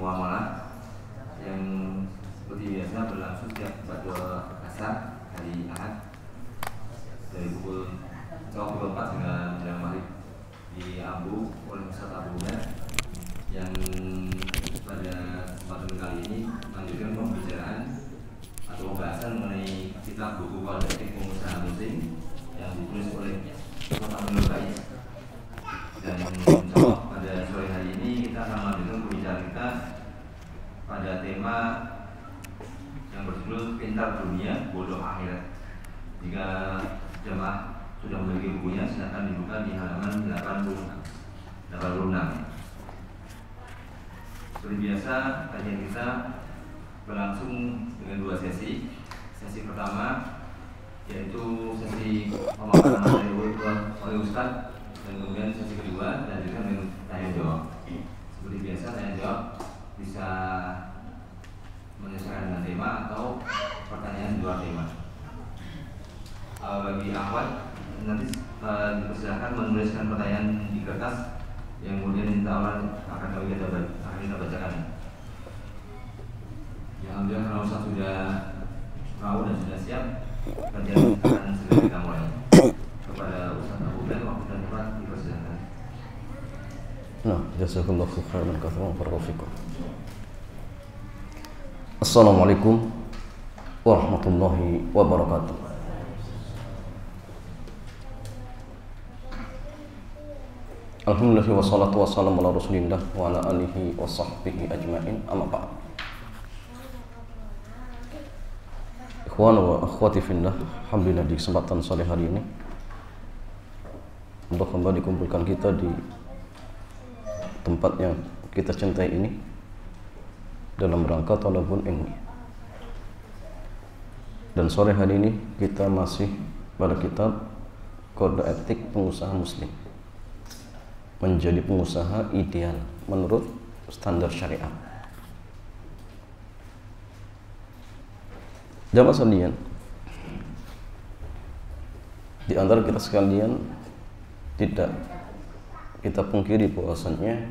muamalah yang seperti biasa berlangsung setiap pada asar hari Ahad dari pukul 4 hingga menjelang maghrib di Abu oleh Ustaz Abu Umar yang pada kesempatan kali ini melanjutkan pembicaraan atau pembahasan mengenai kitab buku kualitatif pengusaha muslim yang ditulis oleh Ustaz Abdul Qais. Dan insya pada sore hari ini kita akan melanjutkan pembicaraan kita pada tema yang berjudul Pintar Dunia, Bodoh Akhirat. Jika jemaah sudah memiliki bukunya, silakan dibuka di halaman 86. Seperti biasa, kajian kita berlangsung dengan dua sesi. Sesi pertama yaitu sesi pemaparan oleh Ustaz, dan kemudian sesi kedua dilanjutkan dengan tanya jawab. Seperti biasa, tanya jawab bisa menyesuaikan dengan tema atau pertanyaan di luar tema. Bagi akhwat nanti dipersilakan menuliskan pertanyaan di kertas yang kemudian insya Allah akan kita bacakan. Ya, alhamdulillah kalau Ustaz sudah tahu dan sudah siap, kajian akan segera kita mulai. Kepada Ustaz Abu Umar, waktu dan tempat dipersilakan. Nah, jazakallahu khairan katsiran barakallahu fikum. Assalamualaikum warahmatullahi wabarakatuh. Alhamdulillah wassalatu wassalamu ala rasulillah wa ala alihi wa sahbihi ajma'in, amma ba'd. Ikhwan wa akhwati fillah, alhamdulillah di kesempatan sore hari ini untuk kembali kumpulkan kita di tempat yang kita cintai ini dalam rangka thalabul ilmi. Dan sore hari ini kita masih pada kitab Kode Etik Pengusaha Muslim, menjadi pengusaha ideal menurut standar syariat. Jamaah sekalian, di antara kita sekalian tidak kita pungkiri bahwasannya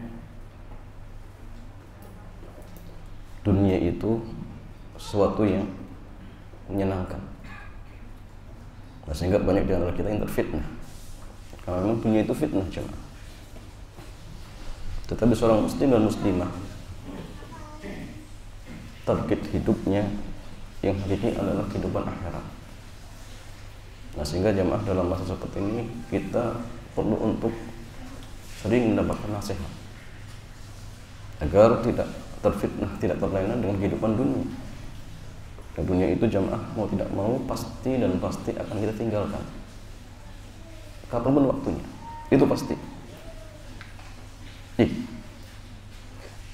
dunia itu sesuatu yang menyenangkan. Nah, sehingga banyak di antara kita yang terfitnah. Karena memang dunia itu fitnah, jemaah. Tetapi seorang muslim dan muslimah, target hidupnya yang hakiki adalah kehidupan akhirat. Nah, sehingga jamaah dalam masa seperti ini kita perlu untuk sering mendapatkan nasihat agar tidak terfitnah, tidak terlena dengan kehidupan dunia. Dan dunia itu jamaah mau tidak mau pasti dan pasti akan kita tinggalkan kapanpun waktunya, itu pasti.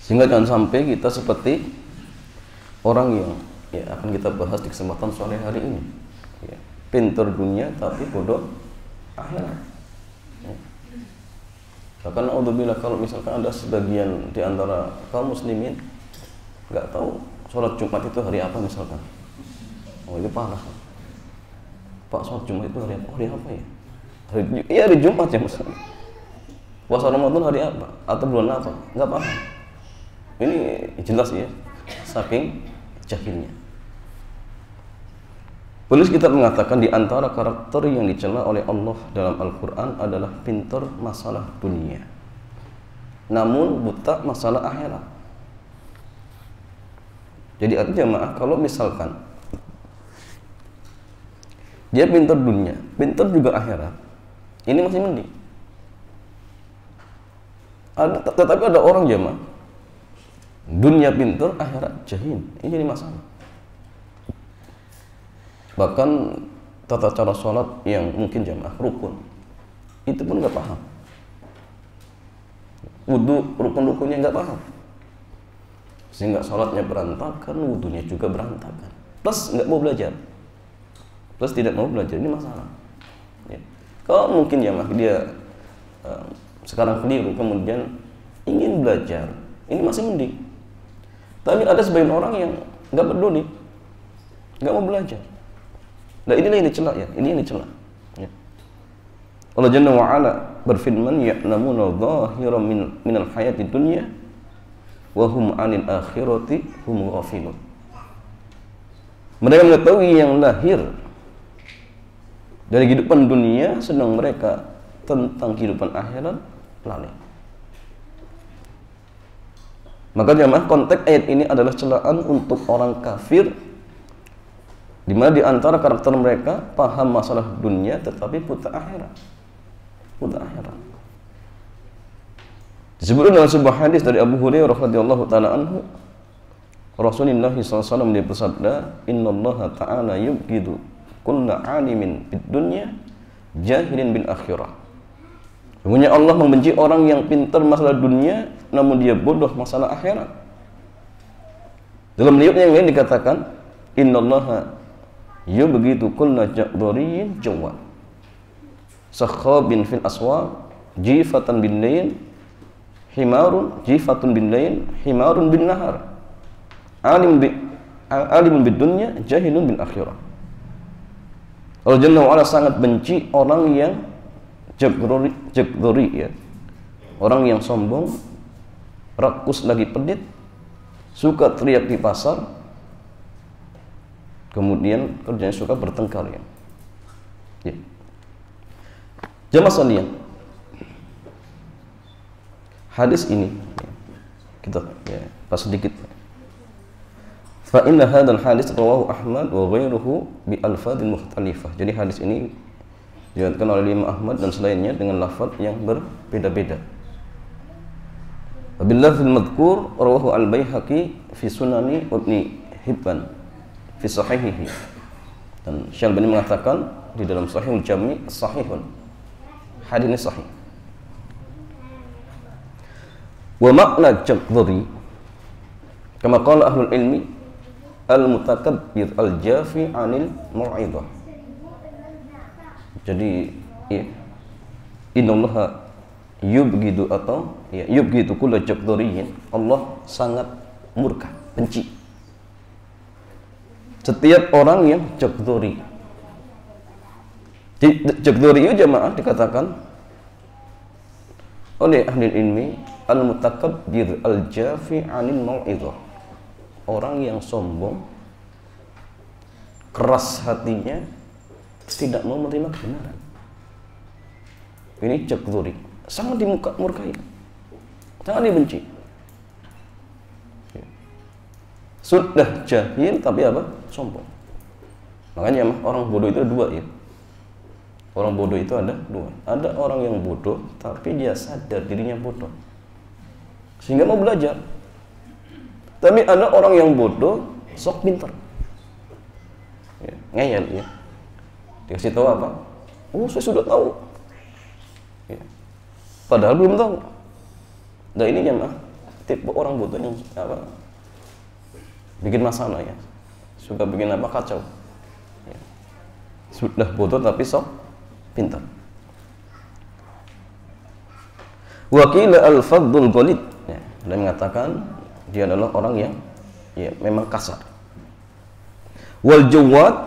Sehingga jangan sampai kita seperti orang yang akan kita bahas di kesempatan sore hari ini, pintar dunia tapi bodoh akhirat. Bahkan naudzubillah, kalau misalkan ada sebagian di antara kaum muslimin nggak tahu sholat Jumat itu hari apa misalkan, itu parah. Pak, sholat Jumat itu hari apa? Hari apa ya? Hari Jumat ya misalnya. Puasa Ramadan hari apa? Atau bulan apa? Nggak paham. Ini jelas ya, saking jahilnya. Penulis kita mengatakan di antara karakter yang dicela oleh Allah dalam Al-Quran adalah pintar masalah dunia, namun buta masalah akhirat. Jadi artinya jemaah, kalau misalkan dia pintar dunia, pintar juga akhirat, ini masih mending. Tetapi ada orang jemaah, dunia pintar, akhirat jahil, ini jadi masalah. Bahkan tata cara sholat yang mungkin jamaah rukun, itu pun nggak paham. Wudhu, rukun-rukunnya nggak paham, sehingga sholatnya berantakan, wudhunya juga berantakan. Plus nggak mau belajar, plus tidak mau belajar, ini masalah. Kalau mungkin jamaah dia sekarang keliru, kemudian ingin belajar, ini masih mending. Tapi ada sebagian orang yang nggak peduli, nggak mau belajar. Nah, inilah yang dicela ya, ini yang dicela. Allah Jalla wa Ala berfirman, ya'lamuna dhahiran minal hayati dunya wa hum 'anil akhirati hum ghafilun. Mereka mengetahui yang lahir dari kehidupan dunia, sedang mereka tentang kehidupan akhirat lalai. Maka jemaah, konteks ayat ini adalah celaan untuk orang kafir, di mana di antara karakter mereka paham masalah dunia tetapi buta akhirat. Buta akhirat. Disebutkan dalam sebuah hadis dari Abu Hurairah radhiyallahu taala anhu, Rasulullah SAW dia bersabda, "Innallaha ta'ala yubghidu kulla 'alimin fid dunya jahilin bil akhirah." Sesungguhnya Allah membenci orang yang pintar masalah dunia namun dia bodoh masalah akhirat. Dalam riwayat yang lain dikatakan, "Innallaha yubghidu kulla ja'dhariyin jawad sakhabin fil aswaq jifatan bin lail himarun jifatun bin lail himarun bin nahar alimun bid dunya jahilun bil akhirah." Allah Jalla wa Ala sangat benci orang yang jagdori, ya, orang yang sombong, rakus lagi pedit, suka teriak di pasar, kemudian kerjanya suka bertengkar, ya. Jamaah sekalian, hadis ini kita pas sedikit. Fa inna hadzal hadis rawahu Ahmad wa ghairuhu bi alfadhin mukhtalifah. Jadi hadis ini diriwayatkan oleh Imam Ahmad dan selainnya dengan lafaz yang berbeda-beda. Wabillah fil madhkur rawahu al-Baihaqi fi Sunani Ibnu Hibban fi sahihihi. Dan Syalbani mengatakan di dalam Sahihul Jami' sahihun. Hadis ini sahih. Wa makna jagdhari kama qala ahlul ilmi al-mutakabbir al-jafi 'anil mau'izah. Jadi ya, innallaha yubghidu atau ya, yubghidu kulla jagdhariyin, Allah sangat murka, benci setiap orang yang jagdhari. Jagdhari itu jemaah dikatakan oleh ahli ilmi al-mutakabbir al-jafi 'anil mau'izah, orang yang sombong, keras hatinya, tidak mau menerima kebenaran. Ini jagdhari, sangat dimurkai, sangat dibenci. Sudah jahil tapi apa? Sombong. Makanya orang bodoh itu ada dua, ya. Orang bodoh itu ada dua. Ada orang yang bodoh tapi dia sadar dirinya bodoh sehingga mau belajar. Tapi ada orang yang bodoh sok pintar, ya, ngeyel, ya. Dikasih tahu apa? Oh, saya sudah tahu, ya. Padahal belum tahu. Nah ini jemaah tipe orang bodoh yang apa? Bikin masalah, ya. Suka bikin apa? Kacau, ya. Sudah bodoh tapi sok pintar. Wakil al-fadhul ghalid, ya, dia mengatakan dia adalah orang yang ya memang kasar. Wal jawad,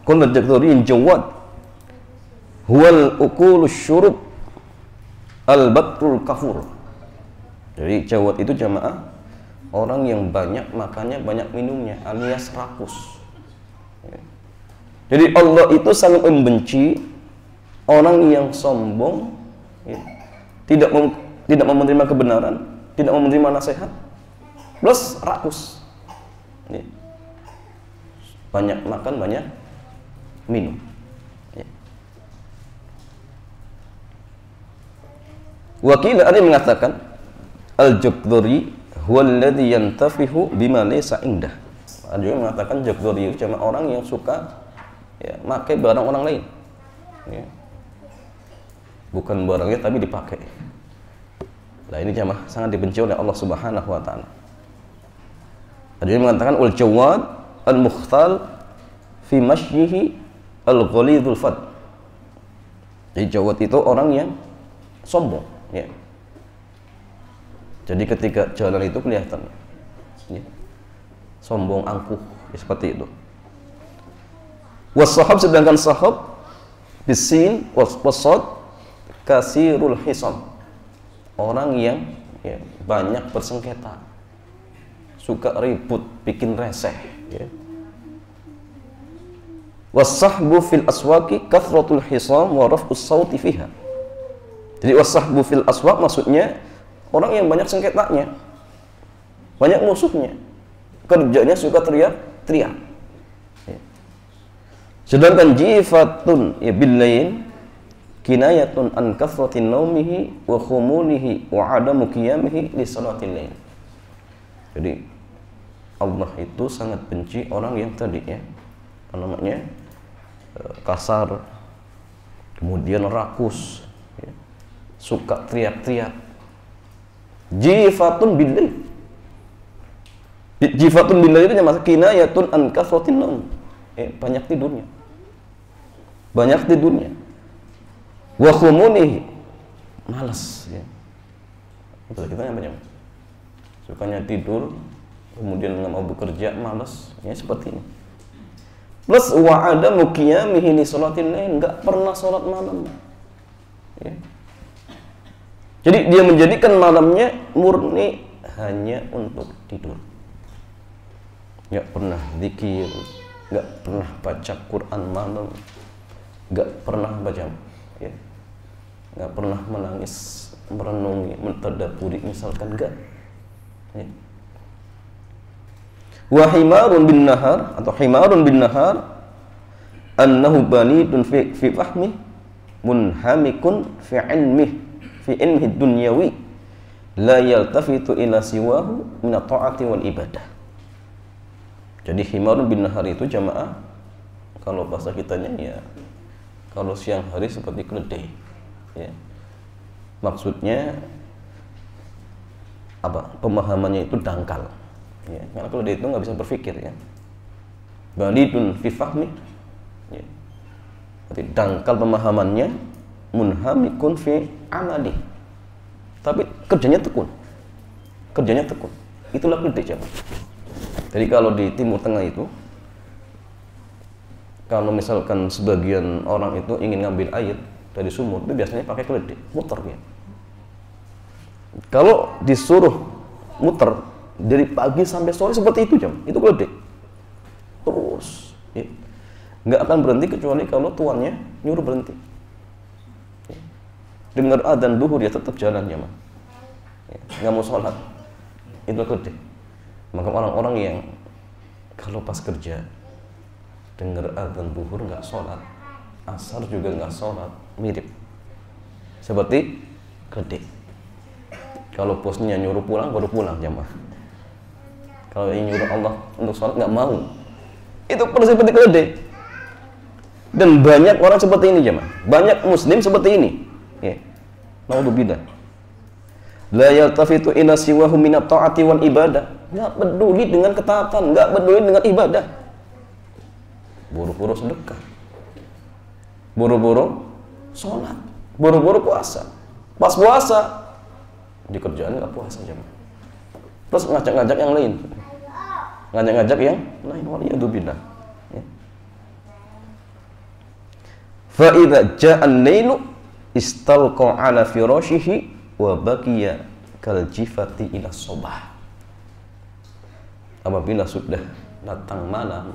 kullu jagdhariyin jawad huwal uqulus syurub al-batrul kafur. Jadi jawad itu jamaah orang yang banyak makannya, banyak minumnya, alias rakus. Ya. Jadi Allah itu sangat membenci orang yang sombong, ya, tidak mau menerima kebenaran, tidak mau menerima nasihat, plus rakus, ya. Banyak makan, banyak minum, ya. Wakil ada yang mengatakan al-jagdhari huwa alladhi yantafihu bima laysa indah. Ada yang mengatakan jagdhari itu cuma orang yang suka ya pakai barang orang lain, ya. Bukan barangnya tapi dipakai. Nah ini jamaah sangat dibenci oleh Allah Subhanahu wa taala. Ada yang mengatakan ul jawad al-mukhtal fi mashyihi al-ghalidul fad. Jadi jawad itu orang yang sombong, ya. Jadi ketika jalan itu kelihatan, ya, sombong, angkuh, ya, seperti itu. Was-sahab, sedangkan sahab bisin was-sad kasirul hisab, orang yang ya, banyak bersengketa, suka ribut, bikin reseh, ya. Wasahbu fil aswaqi kathratul hisam wa raf'us sauti fiha. Jadi wasahbu fil aswaq maksudnya orang yang banyak sengketanya, banyak musuhnya, kerjanya suka teriak-teriak. Ya. Sedangkan jifatun ya billain kinayatun an kathratin naumihi wa khumulihi wa adamu qiyamihi li salatil lail. Jadi Allah itu sangat benci orang yang tadi ya, apa namanya, kasar, kemudian rakus, ya, suka teriak-teriak. Jifatun billail. Jifatun billail itu maksudnya kinayatun an kathratin naum. Banyak tidurnya. Banyak tidurnya. Wa khumunihi, malas ya. Betul, kita yang banyak. Sukanya tidur, kemudian nggak mau bekerja, malas, ya seperti ini. Plus wa adamu qiyamihi li sholatil lail, nggak pernah sholat malam. Ya. Jadi dia menjadikan malamnya murni hanya untuk tidur. Nggak pernah zikir, nggak pernah baca Quran malam, nggak pernah baca, ya, nggak pernah menangis, merenungi, mentadaburi, misalkan enggak. Ya. Wa himarun bin nahar atau himarun bin nahar annahu banidun fi fahmi munhamikun fi ilmi dunyawi la yaltafitu ila siwahu min ta'ati wal ibadah. Jadi himarun bin nahar itu jamaah, kalau bahasa kitanya ya kalau siang hari seperti keledai, ya. Maksudnya apa? Pemahamannya itu dangkal, ya. Karena keledai itu nggak bisa berpikir, ya. Balidun fi fahmi, ya. Tapi dangkal pemahamannya, munhamikun fi amali. Tapi kerjanya tekun, itulah keledai jamaah. Jadi kalau di Timur Tengah itu, kalau misalkan sebagian orang itu ingin ngambil air dari sumur, itu biasanya pakai keledai, muter ya. Kalau disuruh muter dari pagi sampai sore seperti itu itu keledai. Terus, ya. Nggak akan berhenti kecuali kalau tuannya nyuruh berhenti. Ya. Dengar adzan duhur ya tetap jalan ya, nggak mau sholat, itu keledai. Maka orang-orang yang kalau pas kerja dengar adzan duhur nggak sholat, asar juga nggak sholat, mirip seperti keledai. Kalau bosnya nyuruh pulang baru pulang jamaah. Kalau yang nyuruh Allah untuk sholat nggak mau, itu persis seperti keledai. Dan banyak orang seperti ini jamaah, banyak muslim seperti ini. Ya. Naudzubillah. La yaltafitu ila siwahu minat ta'ati wal ibadah. Nggak peduli dengan ketaatan, nggak peduli dengan ibadah. Buru-buru sedekah, buru-buru sholat, buru-buru puasa. Pas puasa di kerjaan nggak puasa jamaah. Terus ngajak-ngajak yang lain, waliyadzubillah. Ya. Fa idza ja'a al-lailu istalqa ala firashihi wa baqiya kal jifati ila sobah. Apabila sudah datang malam,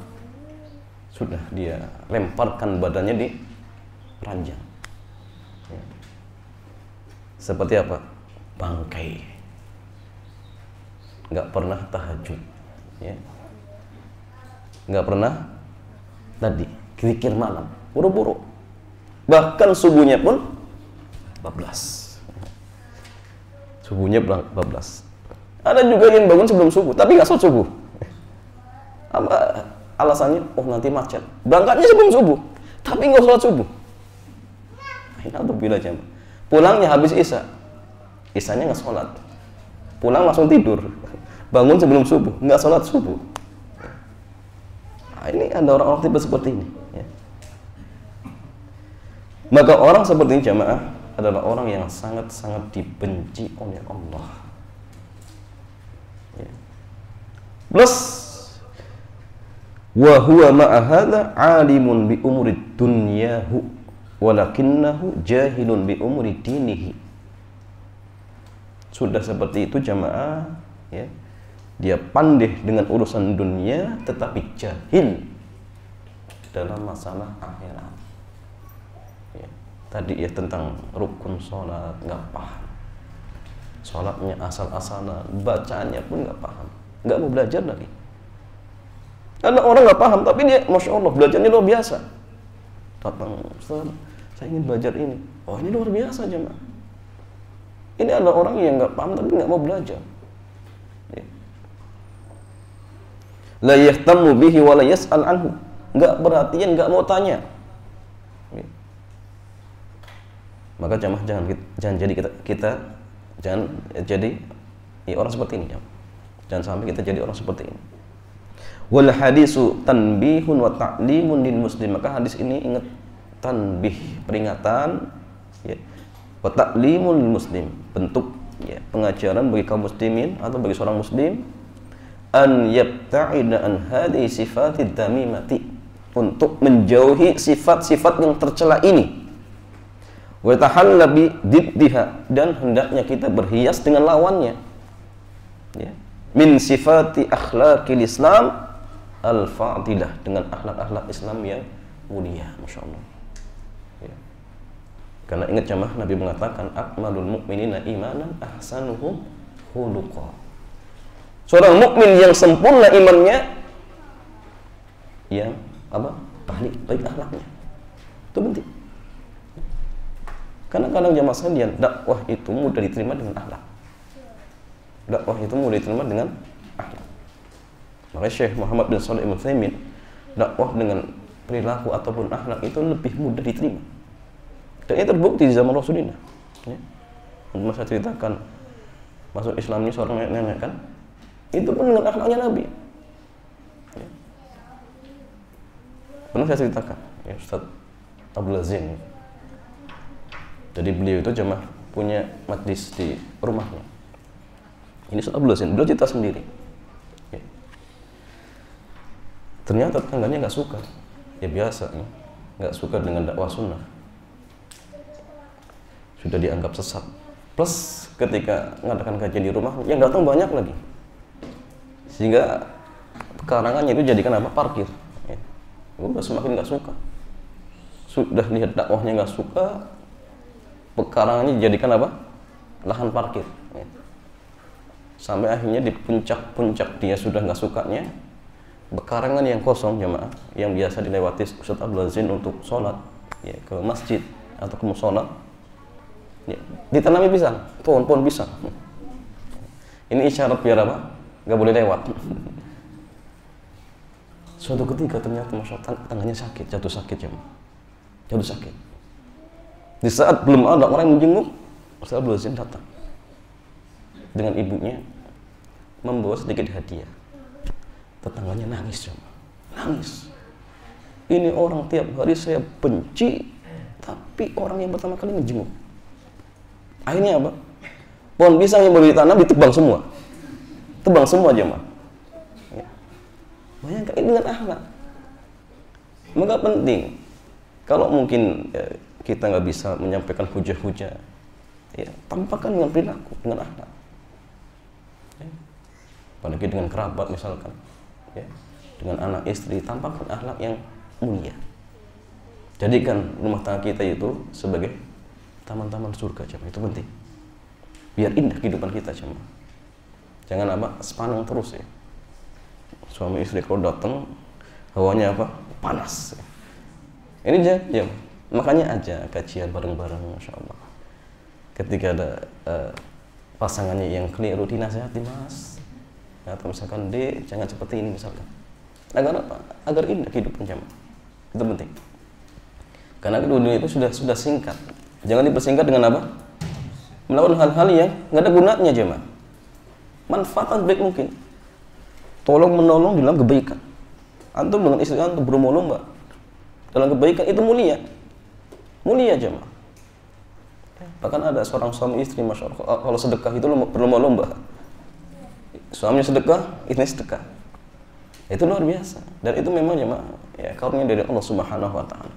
sudah dia lemparkan badannya di ranjang, ya. Seperti apa? Bangkai, nggak pernah tahajud, ya. Nggak pernah tadi zikir malam, buru-buru, bahkan subuhnya pun bablas. Subuhnya bablas. Ada juga yang bangun sebelum subuh, tapi nggak sholat subuh. Apa alasannya? Oh nanti macet. Berangkatnya sebelum subuh, tapi nggak sholat subuh. Alhamdulillah jam. Pulangnya habis isya, isyanya nggak sholat. Pulang langsung tidur. Bangun sebelum subuh, nggak sholat subuh. Nah, ini ada orang-orang tipe seperti ini. Ya. Maka orang seperti ini jamaah adalah orang yang sangat-sangat dibenci oleh Allah. Ya. Plus wa huwa ma'a hadza 'alimun bi umuri dunyahu walakinnahu jahilun bi umuri dinihi. Sudah seperti itu jamaah, ya. Dia pandai dengan urusan dunia tetapi jahil dalam masalah akhirat. Ya. Tadi ya tentang rukun sholat nggak paham, sholatnya asal-asalan, bacaannya pun nggak paham, nggak mau belajar lagi. Karena orang nggak paham, tapi dia masya Allah belajarnya luar biasa. Datang, Ustaz, saya ingin belajar ini. Oh ini luar biasa jemaah. Ini adalah orang yang nggak paham tapi nggak mau belajar. Ya. La yahtamu bihi wa la yas'al anhu. Nggak perhatian, nggak mau tanya. Ya. Maka jemaah jangan jadi kita jangan jadi ya, orang seperti ini. Jangan sampai kita jadi orang seperti ini. Wal hadisu tanbihun wa ta'limun lil muslim. Maka hadis ini ingat tanbih, peringatan ya. Wa ta'limun lil muslim, bentuk ya, pengajaran bagi kaum muslimin atau bagi seorang muslim an yabta'ida an hadhihi sifatid damimati, untuk menjauhi sifat-sifat yang tercela ini. Wa tahalla bi diddiha, dan hendaknya kita berhias dengan lawannya. Ya. Min sifati akhlaqil Islam al-fadilah, dengan akhlak-akhlak Islam yang mulia, masya Allah. Ya. Karena ingat jemaah, Nabi mengatakan akmalul mu'minina imanan ahsanuhum khuluqa. Seorang mukmin yang sempurna imannya, yang apa? Baik akhlaknya. Itu penting. Karena kadang jemaah sekalian, dakwah itu mudah diterima dengan akhlak. Dakwah itu mudah diterima dengan akhlak. Makanya Syekh Muhammad bin Shalih Al-Utsaimin, dakwah dengan perilaku ataupun akhlak itu lebih mudah diterima. Dan ini terbukti di zaman Rasulullah. Ya. Untuk saya ceritakan masuk Islam ini seorang nenek kan, itu pun dengan akhlaknya Nabi. Ya. Pernah saya ceritakan, ya Ustaz Abdul Azim. Jadi beliau itu jemaah punya majlis di rumahnya. Ini Ustaz Abdul Azim, beliau cerita sendiri. Ya. Ternyata tetangganya nggak suka, ya biasa, ya. Nggak suka dengan dakwah sunnah, sudah dianggap sesat. Plus ketika mengadakan kajian di rumah, yang datang banyak lagi, sehingga pekarangannya itu jadikan apa? Parkir. Ya. Udah semakin nggak suka, sudah lihat dakwahnya nggak suka, pekarangannya dijadikan apa? Lahan parkir. Ya. Sampai akhirnya di puncak-puncak dia sudah nggak sukanya, bekarangan yang kosong jemaah, yang biasa dilewati Ustaz Abdul Azim untuk sholat ya, ke masjid atau ke musola ya, ditanami pisang, pohon pisang. Ini isyarat biar apa? Nggak boleh lewat. Suatu ketika ternyata masya Allah, tangannya sakit, jatuh sakit jemaah, jatuh sakit. Di saat belum ada orang yang menjenguk, Ustaz Abdul Azim datang dengan ibunya membawa sedikit hadiah. Tetangganya nangis coba, nangis. Ini orang tiap hari saya benci, tapi orang yang pertama kali menjenguk. Akhirnya apa? Pohon pisang yang baru ditanam ditebang semua, tebang semua jemaah. Ya. Bayangkan ini dengan akhlak. Maka penting, kalau mungkin ya, kita nggak bisa menyampaikan hujah-hujah, ya, tampakkan dengan perilaku, dengan akhlak. Ya. Apalagi dengan kerabat misalkan. Ya, dengan anak istri, tampakkan akhlak yang mulia. Jadikan rumah tangga kita itu sebagai taman-taman surga jemaah. Itu penting. Biar indah kehidupan kita jemaah. Jangan apa? Sepanang terus ya. Suami istri kalau datang hawanya apa? Panas. Ini aja. Makanya aja kajian bareng-bareng, masya Allah. Ketika ada pasangannya yang keliru, dinasihati Mas. Atau misalkan jangan seperti ini misalkan. Agar apa? Agar indah kehidupan jemaah. Itu penting. Karena dunia itu sudah singkat. Jangan dipersingkat dengan apa? Melakukan hal-hal yang nggak ada gunanya jemaah. Manfaatkan baik mungkin. Tolong menolong dalam kebaikan. Antum dengan istri antum berlomba-lomba dalam kebaikan, itu mulia. Mulia jemaah. Bahkan ada seorang suami istri, masya Allah, kalau sedekah itu berlomba-lomba. Suaminya sedekah, istrinya sedekah. Itu luar biasa. Dan itu memang jemaah ya, karunia dari Allah Subhanahu wa taala.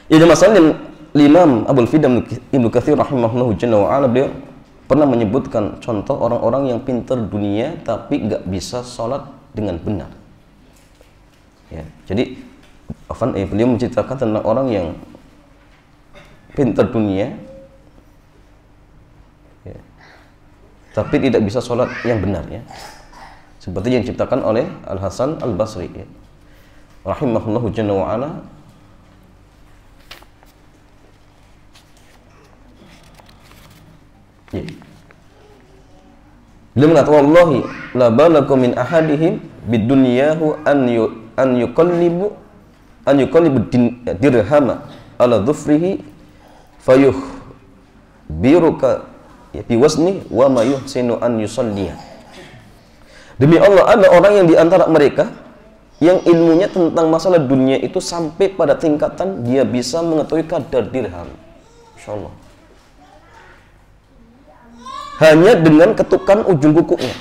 Ya jemaah sekalian, Imam Abul Fida Ibnu Katsir rahimahullahu jalla wa ala, beliau pernah menyebutkan contoh orang-orang yang pintar dunia tapi nggak bisa sholat dengan benar. Ya, jadi beliau menceritakan tentang orang yang pintar dunia ya, tapi tidak bisa sholat yang benar ya. Seperti yang diciptakan oleh Al-Hasan Al-Basri ya. Rahimahullahu jalla wa ala. Ya. Beliau mengatakan, wallahi la balakum min ahadihim bidunyahu an yuqallibu dirhama ala dhufrihi fayuh biruka biwasni wa ma yuhsinu an yusalliya. Demi Allah, ada orang yang di antara mereka yang ilmunya tentang masalah dunia itu sampai pada tingkatan dia bisa mengetahui kadar dirham. Insyaallah. Hanya dengan ketukan ujung kukunya.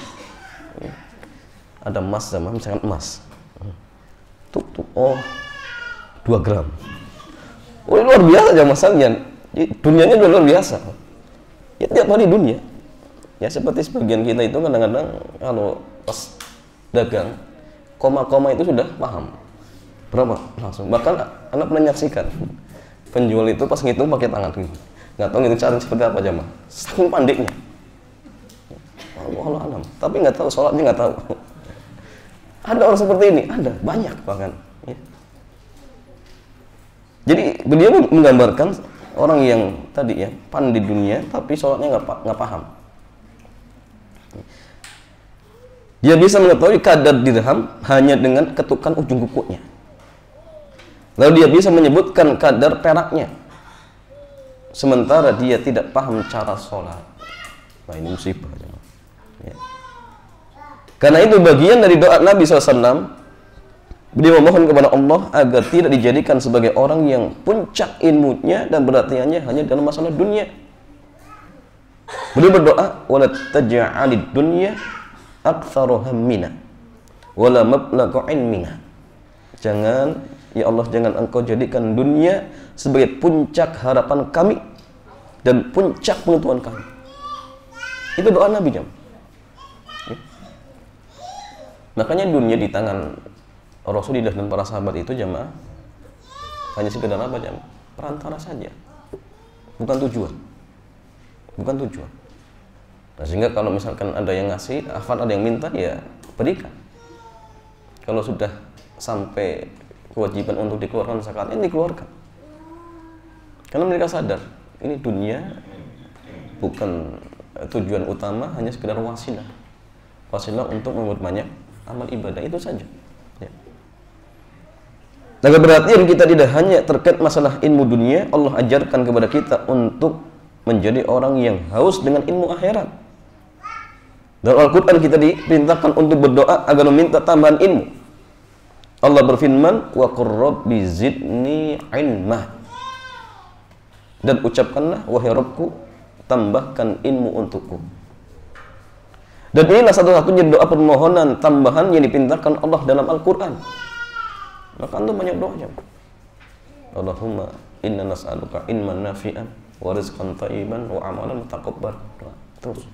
Ada emas sama misalkan emas. Tuk, oh 2 gram. Oh, luar biasa aja masalahnya. Dunianya luar biasa. Ya tiap hari dunia. Ya seperti sebagian kita itu kadang-kadang kalau pas dagang koma-koma itu sudah paham berapa langsung. Bahkan anak pernah menyaksikan penjual itu pas ngitung pakai tangan gitu. Nggak tahu ngitung cara seperti apa jamaah. Saking pandainya. Allah alam. Tapi nggak tahu sholatnya nggak tahu. Ada orang seperti ini, ada banyak bahkan. Ya. Jadi beliau menggambarkan orang yang tadi ya pandai dunia tapi sholatnya nggak paham. Dia bisa mengetahui kadar dirham hanya dengan ketukan ujung kukunya. Lalu dia bisa menyebutkan kadar peraknya. Sementara dia tidak paham cara sholat. Nah ini musibah. Ya. Karena itu bagian dari doa Nabi SAW. Beliau memohon kepada Allah agar tidak dijadikan sebagai orang yang puncak ilmunya dan perhatiannya hanya dalam masalah dunia. Beliau berdoa, wala taj'alid dunya aktsaru hammina wala mablagha ilmina. Jangan, ya Allah, jangan engkau jadikan dunia sebagai puncak harapan kami dan puncak pengetahuan kami. Itu doa Nabi jam. Ya. Makanya dunia di tangan Rasulullah dan para sahabat itu jamaah hanya sekedar apa jamaah? Perantara saja. Bukan tujuan. Bukan tujuan. Nah, sehingga kalau misalkan ada yang ngasih, ada yang minta, ya berikan. Kalau sudah sampai kewajiban untuk dikeluarkan zakatnya, dikeluarkan. Karena mereka sadar, ini dunia bukan tujuan utama, hanya sekedar wasilah. Wasilah untuk memperbanyak amal ibadah, itu saja. Ya. Nah, keberartian kita tidak hanya terkait masalah ilmu dunia, Allah ajarkan kepada kita untuk menjadi orang yang haus dengan ilmu akhirat. Dalam Al-Quran kita diperintahkan untuk berdoa agar meminta tambahan ilmu. Allah berfirman, wa qur rabbi zidni ilma. Dan ucapkanlah, wahai Rabbku, tambahkan ilmu untukku. Dan inilah satu-satunya doa permohonan tambahan yang dipintakan Allah dalam Al-Quran. Maka antum banyak doa. Allahumma inna nas'aluka ilman nafi'an wa rizqan thayyiban wa amalan mutaqabbal. Terus.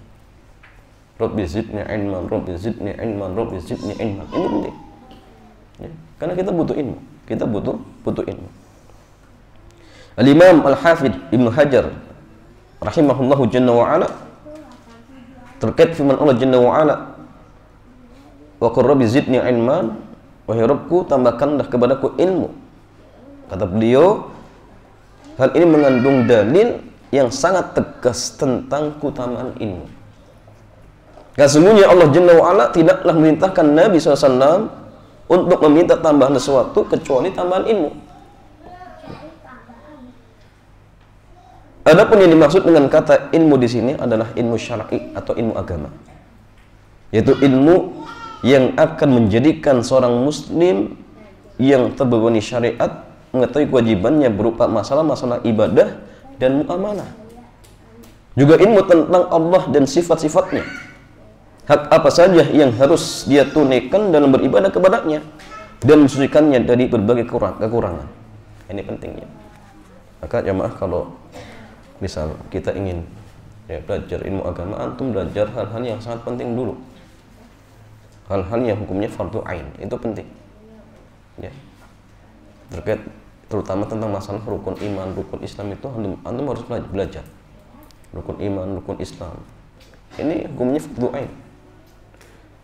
Rabbi zidni ilman, Rabbi zidni ilman, Rabbi zidni ilman. Ini penting. Ya, karena kita butuh ilmu. Kita butuh ilmu. Al-Imam Al-Hafidh Ibnu Hajar rahimahullahu jalla wa ala terkait firman Allah jalla wa ala, wa qur rabbi zidni ilman, wahai Rabbku, tambahkanlah kepadaku ilmu. Kata beliau, hal ini mengandung dalil yang sangat tegas tentang keutamaan ilmu. Karena sesungguhnya Allah Jalla wa'ala tidaklah memerintahkan Nabi SAW untuk meminta tambahan sesuatu kecuali tambahan ilmu. Adapun yang dimaksud dengan kata ilmu di sini adalah ilmu syar'i atau ilmu agama, yaitu ilmu yang akan menjadikan seorang muslim yang terbebani syariat mengetahui kewajibannya berupa masalah-masalah ibadah dan muamalah. Juga ilmu tentang Allah dan sifat-sifatnya. Hak apa saja yang harus dia tunaikan dalam beribadah kepadanya dan mensucikannya dari berbagai kekurangan. Ini pentingnya. Maka jamaah, kalau misal kita ingin ya, belajar ilmu agama, antum belajar hal-hal yang sangat penting dulu, hal-hal yang hukumnya fardu ain, itu penting ya, terkait terutama tentang masalah rukun iman, rukun Islam itu antum harus belajar rukun iman, rukun Islam, ini hukumnya fardu ain.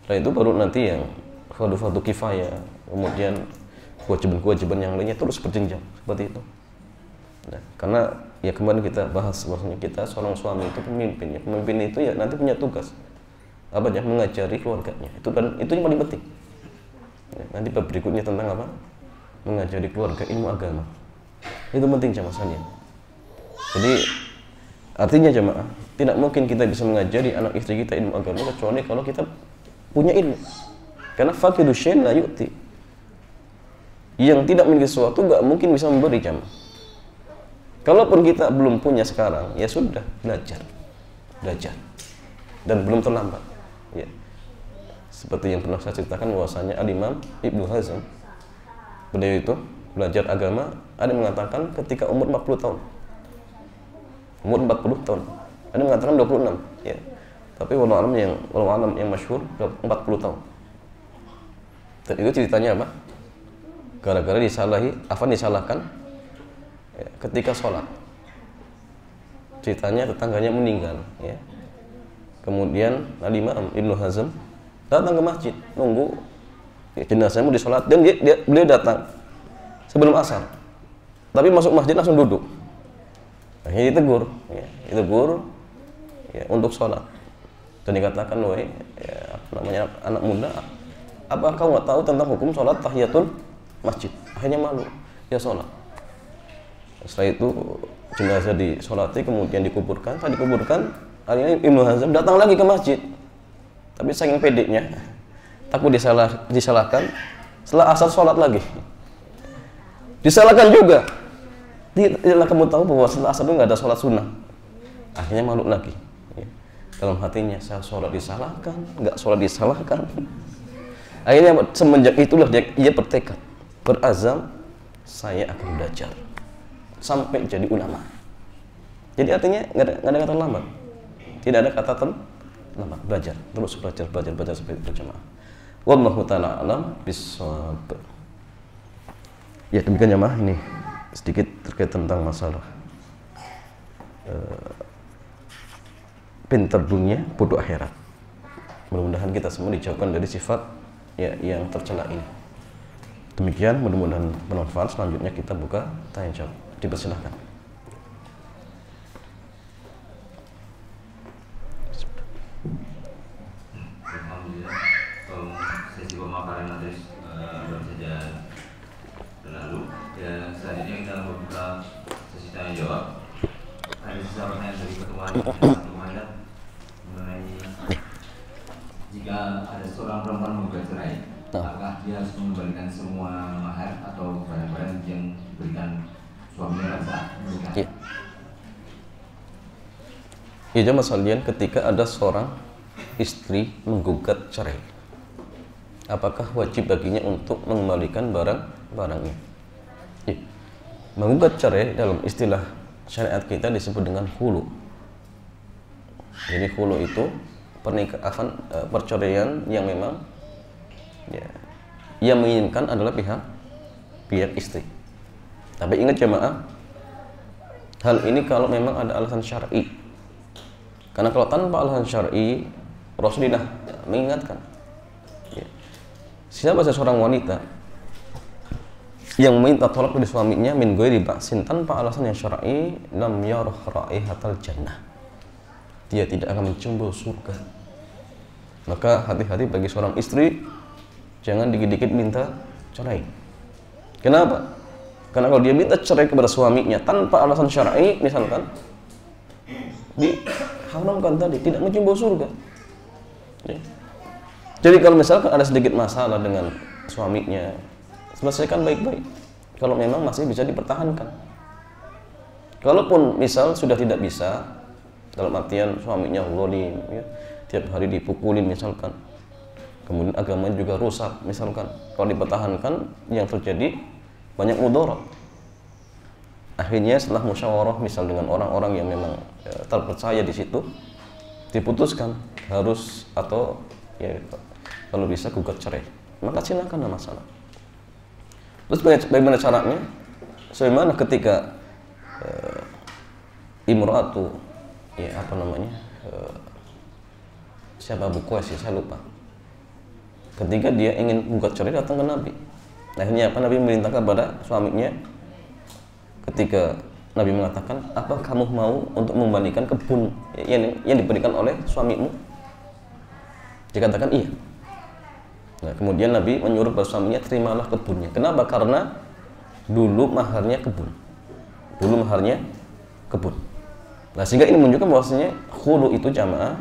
Setelah itu baru nanti yang fardu kifayah, kemudian kewajiban-kewajiban yang lainnya terus berjenjang seperti itu. Nah, karena ya kemarin kita bahas bahwasanya kita seorang suami itu pemimpin, ya pemimpin itu ya nanti punya tugas apa ya, mengajari keluarganya, itu dan itu yang paling penting ya, nanti bab berikutnya tentang apa, mengajari keluarga ilmu agama, itu penting jamaah sekalian. Jadi artinya jamaah, tidak mungkin kita bisa mengajari anak istri kita ilmu agama kecuali kalau kita punya ilmu, karena faqidu syai'in la yu'ti, yang tidak memiliki sesuatu gak mungkin bisa memberi jamaah. Kalaupun kita belum punya sekarang, ya sudah, belajar dan belum terlambat ya. Seperti yang pernah saya ceritakan bahwasanya Al-Imam Ibnu Hazm, beliau itu belajar agama, ada yang mengatakan ketika umur 40 tahun, umur 40 tahun, ada yang mengatakan 26 ya, tapi wallahu alam yang masyhur 40 tahun. Dan itu ceritanya apa? Gara-gara disalahkan ya, ketika sholat. Ceritanya tetangganya meninggal ya. Kemudian Al-Imam Ibnu Hazm datang ke masjid, nunggu ya, jenazahnya mau disolat, dan beliau datang sebelum asar, tapi masuk masjid langsung duduk. Akhirnya ditegur ya, untuk sholat, dan dikatakan, wahai ya, namanya anak muda, apa kau nggak tahu tentang hukum sholat tahiyatul masjid? Akhirnya malu, ya sholat. Setelah itu jenazah disolati, kemudian dikuburkan. Setelah dikuburkan, akhirnya Ibnu Hazm datang lagi ke masjid, tapi saking pedenya, takut disalahkan. Setelah asar sholat lagi, disalahkan juga. Tidaklah kamu tahu bahwa setelah asar itu nggak ada sholat sunnah? Akhirnya malu lagi ya. Dalam hatinya, saya sholat disalahkan, nggak sholat disalahkan. Akhirnya semenjak itulah ia bertekad, berazam, saya akan belajar sampai jadi ulama. Jadi artinya nggak ada kata lambat, tidak ada kata lambat, belajar terus, belajar sampai berjamaah. Wallahu ta'ala alam bissawab. Ya demikian jamaah, ini sedikit terkait tentang masalah pintar dunia, bodoh akhirat. Mudah-mudahan kita semua dijauhkan dari sifat ya yang tercela ini. Demikian, mudah-mudahan bermanfaat. Selanjutnya kita buka tanya jawab, dipersilahkan. Alhamdulillah, sesi pemaparan materi baru saja berlalu. Ya, selanjutnya kita membuka sesi tanya jawab. Ada sisa pertanyaan dari pertemuan Muhammad mengenai jika ada seorang perempuan menggugat cerai, apakah dia harus mengembalikan semua mahar atau barang-barang yang diberikan suaminya pada saat menikah? Ya jamaah sekalian, ketika ada seorang istri menggugat cerai, apakah wajib baginya untuk mengembalikan barang-barangnya? Ya. Menggugat cerai dalam istilah syariat kita disebut dengan khulu. Jadi khulu itu pernikahan perceraian yang memang ya, yang menginginkan adalah pihak istri. Tapi ingat jemaah, hal ini kalau memang ada alasan syar'i. Karena kalau tanpa alasan syar'i, Rasulullah mengingatkan ya, siapa seorang wanita yang meminta tolak dari suaminya min ghairi ba'sin, tanpa alasan yang syar'i, lam yarah raihatal jannah, dia tidak akan mencium surga. Maka hati-hati bagi seorang istri, jangan dikit-dikit minta cerai. Kenapa? Karena kalau dia minta cerai kepada suaminya tanpa alasan syar'i, misalkan diharamkan tadi, tidak mencium surga ya. Jadi kalau misalkan ada sedikit masalah dengan suaminya, selesaikan baik-baik. Kalau memang masih bisa dipertahankan. Kalaupun misal sudah tidak bisa, dalam artian suaminya zalim ya, tiap hari dipukulin misalkan, kemudian agamanya juga rusak misalkan, kalau dipertahankan yang terjadi banyak mudarat. Akhirnya setelah musyawarah misal dengan orang-orang yang memang terpercaya di situ, diputuskan harus atau ya kalau bisa gugat cerai, maka silakan, ada masalah. Terus bagaimana caranya? Sebagaimana ketika imra'atu ya apa namanya siapa Abu Qais ya, saya lupa. Ketika dia ingin gugat cerai datang ke Nabi. Akhirnya apa, Nabi memerintahkan kepada suaminya, ketika Nabi mengatakan, apa kamu mau untuk membalikan kebun yang diberikan oleh suamimu? Dia katakan iya. Nah, kemudian Nabi menyuruh pada suaminya, terimalah kebunnya. Kenapa? Karena dulu maharnya kebun. Dulu maharnya kebun. Nah, sehingga ini menunjukkan bahwasanya khulu itu jamaah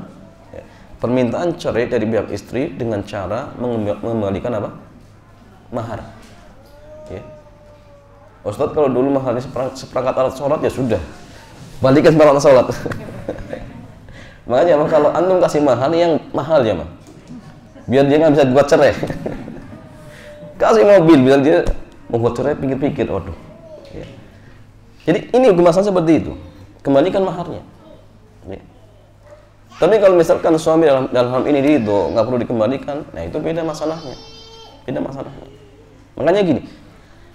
ya, permintaan cerai dari pihak istri dengan cara mengembalikan apa? Mahar. Ya. Ustadz, kalau dulu maharnya seperangkat alat sholat ya sudah, balikan seperangkat sholat. Makanya kalau antum kasih mahar yang mahal ya mah, biar dia nggak bisa buat cerai. Kasih mobil biar dia mau buat cerai, pikir-pikir, waduh. Ya. Jadi ini masalah seperti itu, kembalikan maharnya. Ya. Tapi kalau misalkan suami dalam hal ini ridho, nggak perlu dikembalikan, nah itu beda masalahnya, beda masalahnya. Makanya gini,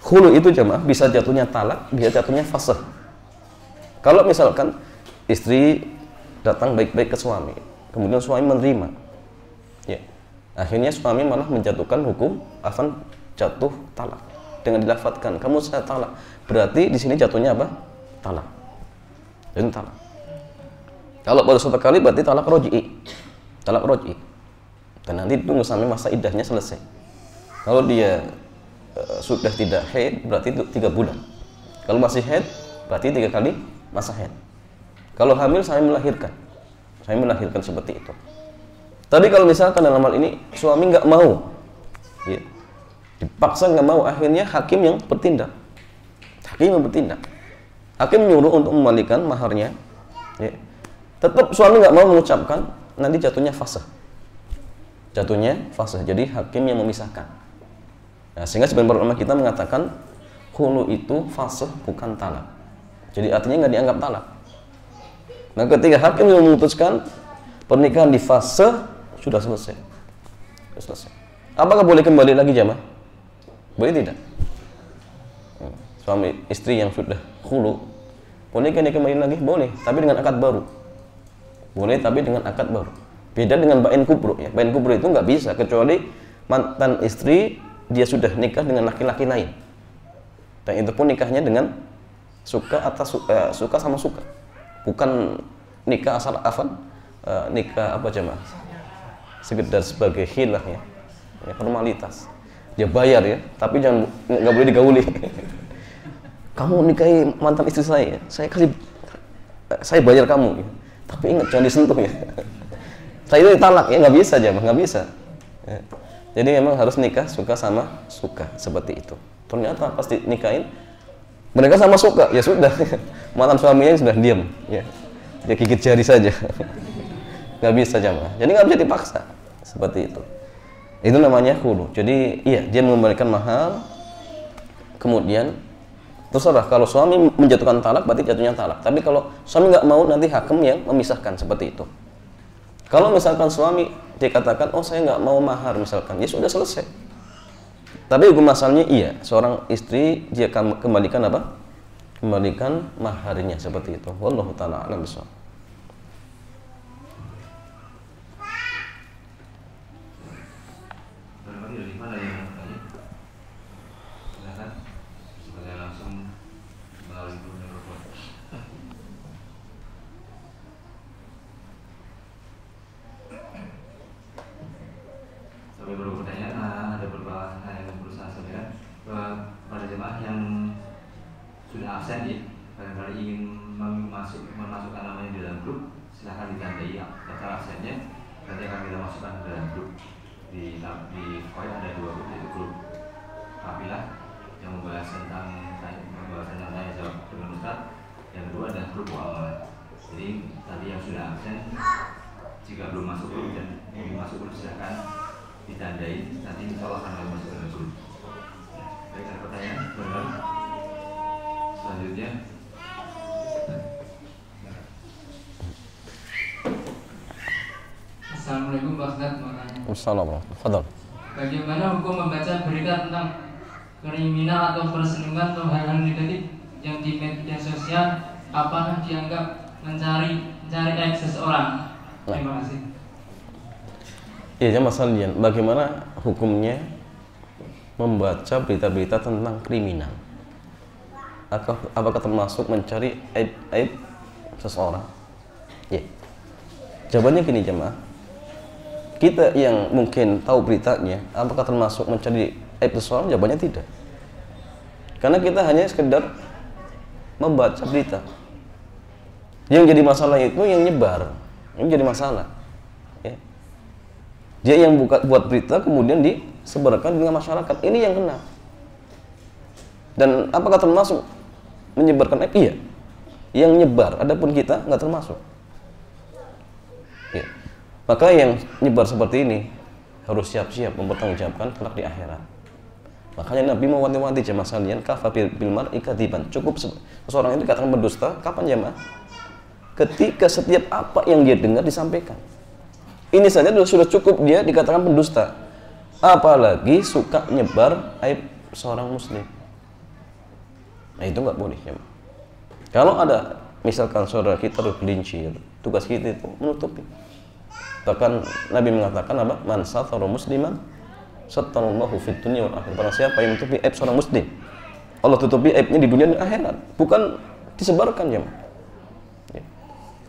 khulu itu jamaah bisa jatuhnya talak, bisa jatuhnya fasakh. Kalau misalkan istri datang baik-baik ke suami, kemudian suami menerima, ya, akhirnya suami malah menjatuhkan hukum afan jatuh talak dengan dilafadzkan kamu saya talak, berarti di sini jatuhnya apa? Talak. Jadi talak. Kalau baru satu kali berarti talak roj'i, talak roj'i. Dan nanti tunggu sampai masa iddahnya selesai. Kalau dia sudah tidak haid berarti itu 3 bulan. Kalau masih haid berarti 3 kali masa haid. Kalau hamil saya melahirkan seperti itu. Tapi kalau misalkan dalam hal ini suami nggak mau, ya, dipaksa nggak mau, akhirnya hakim yang bertindak. Hakim menyuruh untuk membalikan maharnya, ya. Tetap suami nggak mau mengucapkan, nanti jatuhnya fasakh. Jadi hakim yang memisahkan. Nah, sehingga sebenarnya ulama kita mengatakan khulu itu fasakh bukan talak. Jadi artinya nggak dianggap talak. Nah, ketika hakim yang memutuskan pernikahan di fase sudah selesai. Apakah boleh kembali lagi jamaah? Boleh tidak? Suami istri yang sudah khulu, bolehkah dia kembali lagi? Boleh, tapi dengan akad baru. Beda dengan bain kubro ya. Bain kubro itu nggak bisa kecuali mantan istri dia sudah nikah dengan laki-laki lain. Dan itu pun nikahnya dengan suka atas suka sama suka. Bukan nikah asal afan, nikah apa jemaah? Sekedar sebagai khilah ya. Formalitas. Dia bayar ya, tapi jangan nggak boleh digauli. Kamu nikahi mantan istri saya, saya bayar kamu. Tapi ingat jangan disentuh ya. Saya itu ditalak ya, nggak bisa jemaah, nggak bisa. Ya. Jadi memang harus nikah suka sama suka seperti itu. Ternyata pasti nikahin mereka sama suka, ya sudah. Mantan suaminya sudah diam, ya. Dia gigit jari saja. Nggak bisa jamaah. Jadi nggak bisa dipaksa seperti itu. Itu namanya khulu. Jadi iya, dia mengembalikan mahal. Kemudian terserah, kalau suami menjatuhkan talak berarti jatuhnya talak. Tapi kalau suami nggak mau, nanti hakim yang memisahkan seperti itu. Kalau misalkan suami dia katakan, oh saya nggak mau mahar misalkan, ya sudah selesai. Tapi hukum asalnya iya, seorang istri dia kembalikan apa? Kembalikan maharnya seperti itu. Wallahu ta'ala a'lam bishawab. Dari mana yang bertanya? Silakan. Supaya langsung melalui mikrofon. Sampai beberapa pertanyaan, ada beberapa hal yang berusaha sampaikan pada jemaah yang sudah absen ya, barangkali ingin memasukkan namanya di dalam grup, silahkan ditandai daftar absennya, nanti akan kita masukkan ke dalam grup. Di Koy ada 2 grup, yaitu grup kafilah yang membahas tentang tanya jawab dengan Ustaz, yang kedua ada grup muamalah. Jadi tadi yang sudah absen, jika belum masuk grup dan ingin masuk grup silahkan ditandai, nanti insya Allah akan masuk ke dalam grup. Baik, ada pertanyaan? Benar. Selanjutnya Waalaikumsalam. Fadal. Bagaimana hukum membaca berita tentang kriminal atau perselingkuhan atau hal-hal negatif yang di media sosial? Apakah dianggap mencari aib seseorang? Terima kasih. Iya, masalah bagaimana hukumnya membaca berita-berita tentang kriminal? Apakah termasuk mencari aib seseorang? Ya. Jawabannya gini jemaah. Kita yang mungkin tahu beritanya, apakah termasuk mencari aib seseorang? Jawabannya tidak. Karena kita hanya sekedar membaca berita. Yang jadi masalah itu yang nyebar, yang jadi masalah. Ya. Dia yang buat berita kemudian disebarkan dengan masyarakat, ini yang kena. Dan apakah termasuk menyebarkan aib? Iya. Yang nyebar, adapun kita nggak termasuk. Ya. Maka yang nyebar seperti ini harus siap-siap mempertanggungjawabkan kelak di akhirat. Makanya Nabi mewanti-wanti jemaah sekalian, kafa bil mar'i kadiban. Cukup seseorang itu dikatakan berdusta kapan jemaah? Ketika setiap apa yang dia dengar disampaikan. Ini saja sudah cukup dia dikatakan pendusta. Apalagi suka nyebar aib seorang muslim. Nah itu nggak boleh jemaah. Kalau ada misalkan saudara kita bergelincir, tugas kita itu menutupi. Bahkan Nabi mengatakan apa? Man satara musliman satarallahu fid dunya wal akhirah. Barang siapa yang menutupi aib seorang muslim, Allah tutupi aibnya di dunia dan akhirat, bukan disebarkan jemaah. Ya.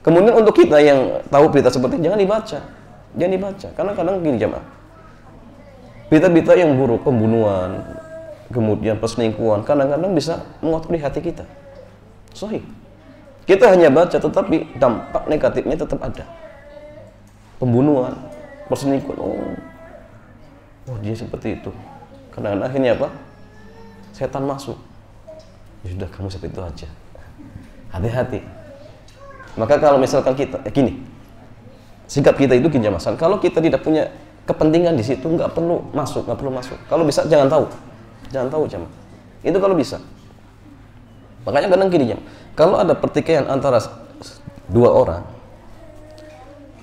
Kemudian untuk kita yang tahu berita seperti ini, jangan dibaca. Karena kadang gini jemaah, berita-berita yang buruk, pembunuhan, kemudian perselingkuhan, kadang-kadang bisa mengotori hati kita. Sahih. Kita hanya baca, tetapi dampak negatifnya tetap ada. Pembunuhan, perselingkuhan, oh dia seperti itu. Kadang-kadang akhirnya apa? Setan masuk. Ya sudah, kamu seperti itu aja. Hati-hati. Maka kalau misalkan kita, gini, sikap kita itu gini mas. Kalau kita tidak punya kepentingan di situ, nggak perlu masuk. Kalau bisa jangan tahu jemaah. Itu kalau bisa. Makanya kadang gini jemaah. Kalau ada pertikaian antara dua orang,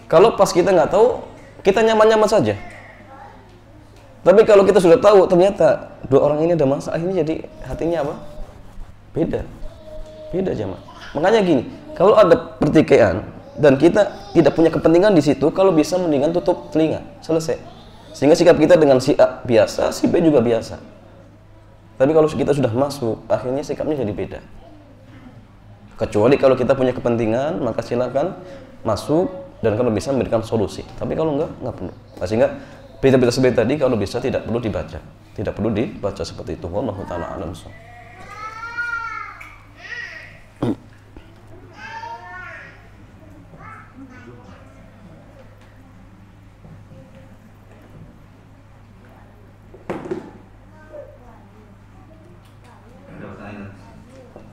kalau pas kita nggak tahu, kita nyaman-nyaman saja. Tapi kalau kita sudah tahu, ternyata dua orang ini ada masalah, ini jadi hatinya apa? Beda jemaah. Makanya gini, kalau ada pertikaian dan kita tidak punya kepentingan di situ, kalau bisa mendingan tutup telinga, selesai. Sehingga sikap kita dengan si A biasa, si B juga biasa. Tapi kalau kita sudah masuk, akhirnya sikapnya jadi beda. Kecuali kalau kita punya kepentingan, maka silakan masuk dan kalau bisa memberikan solusi. Tapi kalau nggak perlu. Sehingga berita-berita seperti tadi kalau bisa tidak perlu dibaca. Tidak perlu dibaca seperti itu. Wallahu ta'ala a'lam.